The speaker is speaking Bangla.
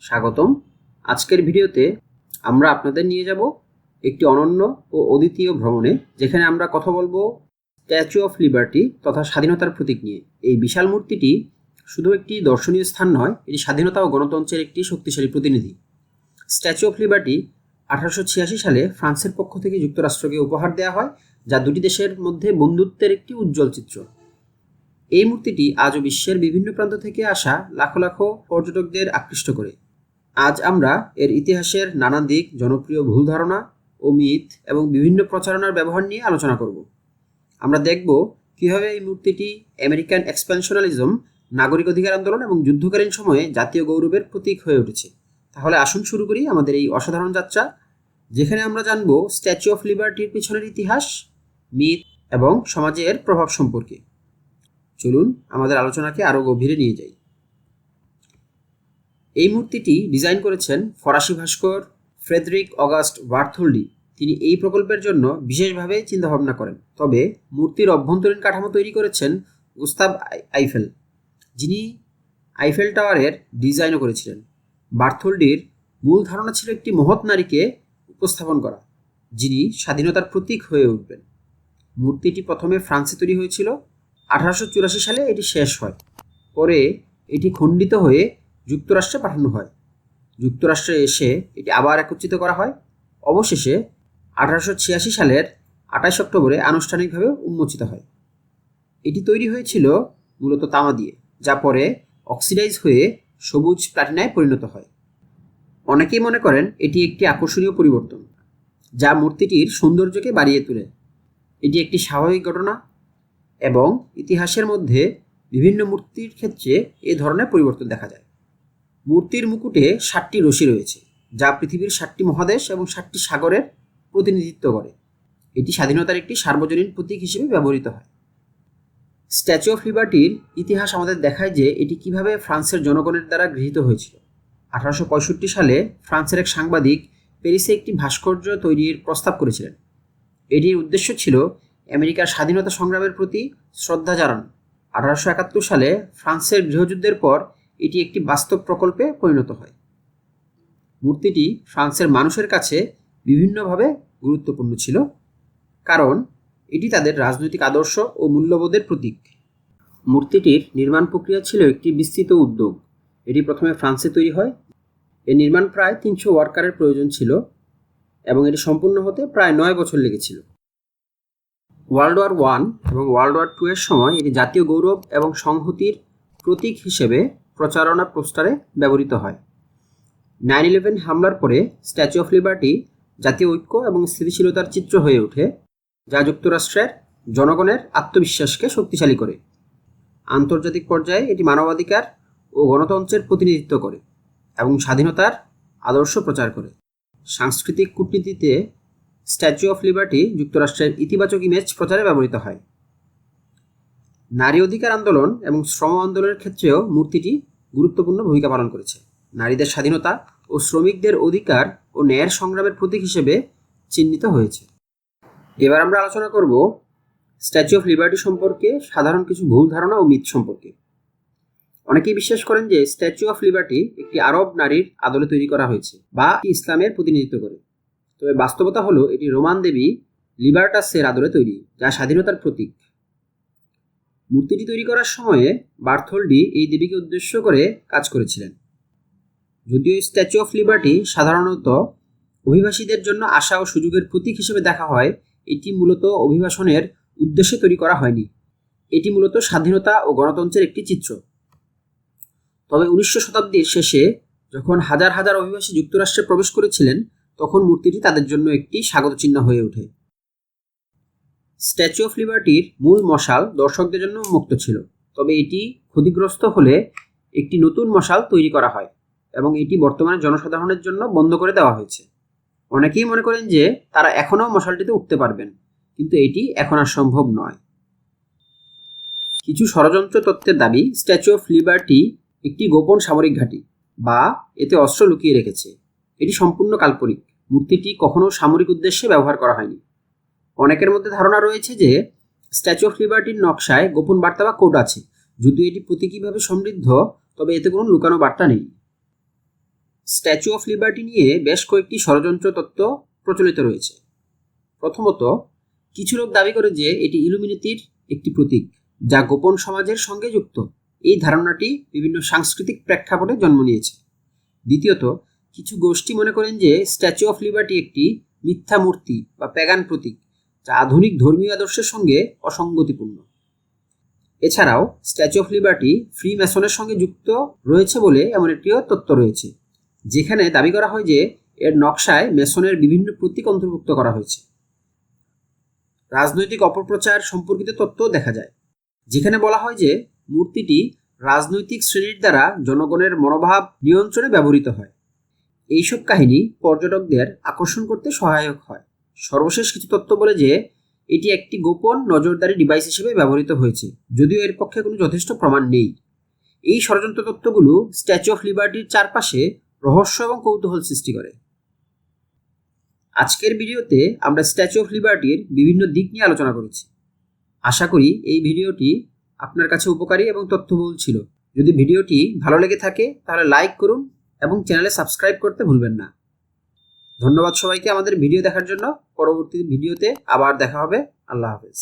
স্বাগতম। আজকের ভিডিওতে আমরা আপনাদের নিয়ে যাব একটি অনন্য ও অদ্বিতীয় ভ্রমণে, যেখানে আমরা কথা বলবো স্ট্যাচু অফ লিবার্টি তথা স্বাধীনতার প্রতীক নিয়ে। এই বিশাল মূর্তিটি শুধু একটি দর্শনীয় স্থান নয়, এটি স্বাধীনতা ও গণতন্ত্রের একটি শক্তিশালী প্রতিনিধি। স্ট্যাচু অফ লিবার্টি 1886 সালে ফ্রান্সের পক্ষ থেকে যুক্তরাষ্ট্রকে উপহার দেওয়া হয়, যা দুটি দেশের মধ্যে বন্ধুত্বের একটি উজ্জ্বল চিত্র। এই মূর্তিটি আজও বিশ্বের বিভিন্ন প্রান্ত থেকে আসা লাখো লাখো পর্যটকদের আকৃষ্ট করে। আজ আমরা এর ইতিহাসের নানা দিক, জনপ্রিয় ভুল ধারণা ও মিথ এবং বিভিন্ন প্রচারণার ব্যবহার নিয়ে আলোচনা করব। আমরা দেখব কীভাবে এই মূর্তিটি আমেরিকান এক্সপ্যানশনালিজম, নাগরিক অধিকার আন্দোলন এবং যুদ্ধকালীন সময়ে জাতীয় গৌরবের প্রতীক হয়ে উঠেছে। তাহলে আসুন শুরু করি আমাদের এই অসাধারণ যাত্রা, যেখানে আমরা জানব স্ট্যাচু অফ লিবার্টির পিছনের ইতিহাস, মিথ এবং সমাজের প্রভাব সম্পর্কে। চলুন আমাদের আলোচনাকে আরও গভীরে নিয়ে যাই। এই মূর্তিটি ডিজাইন করেছেন ফরাসি ভাস্কর ফ্রেডরিক অগাস্ট বার্থোল্ডি। তিনি এই প্রকল্পের জন্য বিশেষভাবে চিন্তাভাবনা করেন। তবে মূর্তির অভ্যন্তরীণ কাঠামো তৈরি করেছেন গুস্তাভ আইফেল, যিনি আইফেল টাওয়ারের ডিজাইনও করেছিলেন। বার্থোল্ডির মূল ধারণা ছিল একটি মহৎ নারীকে উপস্থাপন করা, যিনি স্বাধীনতার প্রতীক হয়ে উঠবেন। মূর্তিটি প্রথমে ফ্রান্সে তৈরি হয়েছিল। 1884 সালে এটি শেষ হয়। পরে এটি খণ্ডিত হয়ে যুক্তরাষ্ট্রে পাঠানো হয়। যুক্তরাষ্ট্রে এসে এটি আবার একত্রিত করা হয়। অবশেষে 1886 সালের 28 অক্টোবরে আনুষ্ঠানিকভাবে উন্মোচিত হয়। এটি তৈরি হয়েছিল মূলত তামা দিয়ে, যা পরে অক্সিডাইজ হয়ে সবুজ প্লাটিনায় পরিণত হয়। অনেকেই মনে করেন এটি একটি আকর্ষণীয় পরিবর্তন, যা মূর্তিটির সৌন্দর্যকে বাড়িয়ে তোলে। এটি একটি স্বাভাবিক ঘটনা এবং ইতিহাসের মধ্যে বিভিন্ন মূর্তির ক্ষেত্রে এ ধরনের পরিবর্তন দেখা যায়। মূর্তির মুকুটে 7টি রশি রয়েছে, যা পৃথিবীর 7টি মহাদেশ এবং 7টি সাগরের প্রতিনিধিত্ব করে। এটি স্বাধীনতার একটি সার্বজনীন প্রতীক হিসেবে ব্যবহৃত হয়। স্ট্যাচু অফ লিবার্টির ইতিহাস আমাদের দেখায় যে এটি কিভাবে ফ্রান্সের জনগণের দ্বারা গৃহীত হয়েছিল। 1865 সালে ফ্রান্সের এক সাংবাদিক প্যারিসে একটি ভাস্কর্য তৈরির প্রস্তাব করেছিলেন। এটির উদ্দেশ্য ছিল আমেরিকার স্বাধীনতা সংগ্রামের প্রতি শ্রদ্ধা জানানো। 1871 সালে ফ্রান্সের গৃহযুদ্ধের পর এটি একটি বাস্তব প্রকল্পে পরিণত হয়। মূর্তিটি ফ্রান্সের মানুষের কাছে বিভিন্নভাবে গুরুত্বপূর্ণ ছিল, কারণ এটি তাদের রাজনৈতিক আদর্শ ও মূল্যবোধের প্রতীক। মূর্তিটির নির্মাণ প্রক্রিয়া ছিল একটি বিস্তৃত উদ্যোগ। এটি প্রথমে ফ্রান্সে তৈরি হয়। এর নির্মাণ প্রায় 300 ওয়ার্কারের প্রয়োজন ছিল এবং এটি সম্পূর্ণ হতে প্রায় 9 বছর লেগেছিল। ওয়ার্ল্ড ওয়ার 1 এবং ওয়ার্ল্ড ওয়ার 2 এর সময় এটি জাতীয় গৌরব এবং সংহতির প্রতীক হিসেবে প্রচারণা পোস্টারে ব্যবহৃত হয়। 9/11 হামলার পরে স্ট্যাচু অফ লিবার্টি জাতীয় ঐক্য এবং স্থিতিশীলতার চিত্র হয়ে ওঠে, যা যুক্তরাষ্ট্রের জনগণের আত্মবিশ্বাসকে শক্তিশালী করে। আন্তর্জাতিক পর্যায়ে এটি মানবাধিকার ও গণতন্ত্রের প্রতিনিধিত্ব করে এবং স্বাধীনতার আদর্শ প্রচার করে। সাংস্কৃতিক কূটনীতিতে স্ট্যাচু অফ লিবার্টি যুক্তরাষ্ট্রের ইতিবাচক ইমেজ প্রচারে ব্যবহৃত হয়। নারী অধিকার আন্দোলন এবং শ্রম আন্দোলনের ক্ষেত্রেও মূর্তিটি গুরুত্বপূর্ণ ভূমিকা পালন করেছে। নারীদের স্বাধীনতা ও শ্রমিকদের অধিকার ও ন্যায়ের সংগ্রামের প্রতীক হিসেবে চিহ্নিত হয়েছে। এবার আমরা আলোচনা করব স্ট্যাচু অফ লিবার্টি সম্পর্কে সাধারণ কিছু ভুল ধারণা ও মিথ সম্পর্কে। অনেকেই বিশ্বাস করেন যে স্ট্যাচু অফ লিবার্টি একটি আরব নারীর আদলে তৈরি করা হয়েছে বা ইসলামের প্রতিনিধিত্ব করে। তবে বাস্তবতা হলো এটি রোমান দেবী লিবার্টাসের আদলে তৈরি, যা স্বাধীনতার প্রতীক। মূর্তিটি তৈরি করার সময়ে বার্থোল্ডি এই দেবীকে উদ্দেশ্য করে কাজ করেছিলেন। যদিও স্ট্যাচু অফ লিবার্টি সাধারণত অভিবাসীদের জন্য আশা ও সুযোগের প্রতীক হিসেবে দেখা হয়, এটি মূলত অভিবাসনের উদ্দেশ্যে তৈরি করা হয়নি। এটি মূলত স্বাধীনতা ও গণতন্ত্রের একটি চিত্র। তবে 19 শতাব্দীর শেষে যখন হাজার হাজার অভিবাসী যুক্তরাষ্ট্রে প্রবেশ করেছিলেন, তখন মূর্তিটি তাদের জন্য একটি স্বাগত চিহ্ন হয়ে ওঠে। স্ট্যাচু অফ লিবার্টির মূল মশাল দর্শকদের জন্য মুক্ত ছিল, তবে এটি ক্ষতিগ্রস্ত হলে একটি নতুন মশাল তৈরি করা হয় এবং এটি বর্তমানে জনসাধারণের জন্য বন্ধ করে দেওয়া হয়েছে। অনেকেই মনে করেন যে তারা এখনও মশালটিতে উঠতে পারবেন, কিন্তু এটি এখন আর সম্ভব নয়। কিছু ষড়যন্ত্র তত্ত্বের দাবি স্ট্যাচু অফ লিবার্টি একটি গোপন সামরিক ঘাঁটি বা এতে অস্ত্র লুকিয়ে রেখেছে। এটি সম্পূর্ণ কাল্পনিক। মূর্তিটি কখনো সামরিক উদ্দেশ্যে ব্যবহার করা হয়নি। অনেকের মধ্যে ধারণা রয়েছে যে স্ট্যাচু অফ লিবার্টির নকশায় গোপন বার্তা বা কোড আছে। যদিও এটি প্রতীকীভাবে সমৃদ্ধ, তবে এতে কোনো লুকানো বার্তা নেই। স্ট্যাচু অফ লিবার্টি নিয়ে বেশ কয়েকটি ষড়যন্ত্র তত্ত্ব প্রচলিত রয়েছে। প্রথমত, কিছু লোক দাবি করে যে এটি ইলুমিনাতির একটি প্রতীক, যা গোপন সমাজের সঙ্গে যুক্ত। এই ধারণাটি বিভিন্ন সাংস্কৃতিক প্রেক্ষাপটে জন্ম নিয়েছে। দ্বিতীয়ত, কিছু গোষ্ঠী মনে করেন যে স্ট্যাচু অফ লিবার্টি একটি মিথ্যা মূর্তি বা প্যাগান প্রতীক, যা আধুনিক ধর্মীয় আদর্শের সঙ্গে অসঙ্গতিপূর্ণ। এছাড়াও স্ট্যাচু অফ লিবার্টি ফ্রি ম্যাসনের সঙ্গে যুক্ত রয়েছে বলে এমন একটিও তত্ত্ব রয়েছে, যেখানে দাবি করা হয় যে এর নকশায় ম্যাসনের বিভিন্ন প্রতীক অন্তর্ভুক্ত করা হয়েছে। রাজনৈতিক অপপ্রচার সম্পর্কিত তত্ত্ব দেখা যায়, যেখানে বলা হয় যে মূর্তিটি রাজনৈতিক শ্রেণীর দ্বারা জনগণের মনোভাব নিয়ন্ত্রণে ব্যবহৃত হয়। এইসব কাহিনী পর্যটকদের আকর্ষণ করতে সহায়ক হয়। সর্বশেষ কিছু তত্ত্ব বলে যে এটি একটি গোপন নজরদারি ডিভাইস হিসেবে ব্যবহৃত হয়েছে, যদিও এর পক্ষে কোনো যথেষ্ট প্রমাণ নেই। এই ষড়যন্ত্র তত্ত্বগুলো স্ট্যাচু অফ লিবার্টির চারপাশে রহস্য এবং কৌতূহল সৃষ্টি করে। আজকের ভিডিওতে আমরা স্ট্যাচু অফ লিবার্টির বিভিন্ন দিক নিয়ে আলোচনা করেছি। আশা করি এই ভিডিওটি আপনার কাছে উপকারী এবং তথ্যবহুল ছিল। যদি ভিডিওটি ভালো লেগে থাকে তাহলে লাইক করুন এবং চ্যানেলে সাবস্ক্রাইব করতে ভুলবেন না। ধন্যবাদ সবাইকে আমাদের ভিডিও দেখার জন্য। পরবর্তী ভিডিওতে আবার দেখা হবে। আল্লাহ হাফেজ।